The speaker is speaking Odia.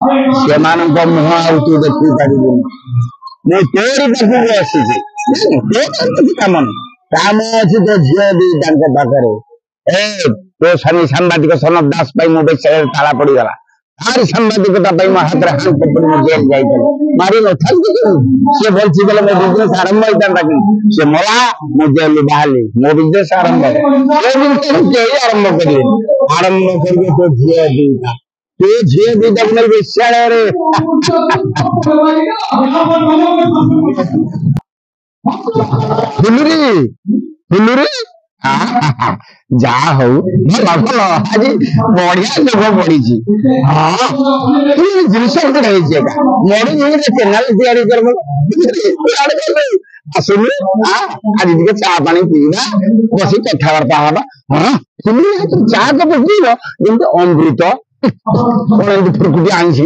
ସେମାନଙ୍କ ମୁହଁ ଆଉ ତୁ ଦେଖି ପାରିବୁନି। ମୁଁ ତୋରି ପାଖକୁ ଆସିଛି, କିଛି କାମ ନାହିଁ। କାମ ଅଛି ତୋ ଝିଅ ତାଙ୍କ ପାଖରେ। ତୋ ସାମ୍ବାଦିକ ସନତ ଦାସ ପାଇଁ ମୋ ବେଶରେ ତାଳା ପଡିଗଲା। ତାର ସାମ୍ବାଦିକତା ପାଇଁ ମୋ ହାତରେ ହାତ ପଡି ମୋ ଜେଲ ଯାଇଥିଲା। ମାରି ନଥାନ୍ତି ସିଏ ବଞ୍ଚି ଗଲେ ମୋ ବିଜନେସ ଆରମ୍ଭ ହେଇଥାନ୍ତା। କିନ୍ତୁ ସେ ମଲା, ମୁଁ ଜେଲରୁ ବାହାରିଲି, ମୋ ବିଜନେସ ଆରମ୍ଭ କେହି ଆରମ୍ଭ କରିବେନି। ଆରମ୍ଭ କରିବେ ତୋ ଝିଅ ଦିଟା। ତୋ ଝିଅ ଦିଟାକୁ ନେଇ ବେଶ୍ୟାଳୟରେ ଫୁଲୁରି ଯାହା ହଉ ଭଲ ଭଲ, ଆଜି ବଢିଆ ଯୋଗ ପଡିଛି। ଜିନିଷ ଗୋଟେ ହେଇଛି ଏକା ମରୁଭୂମିରେ କେନାଲ ତିଆରି କରିବ। ଆସୁନି ଆଜି ଟିକେ ଚା ପାଣି ପିଇବା, ବସି କଥାବାର୍ତ୍ତା ହବା। ଚା କପ ପିଇବ ଯେମିତି ଅମୃତ କଣ ଏମିତି ଫୁରୁକୁଟି ଆଣିଛି।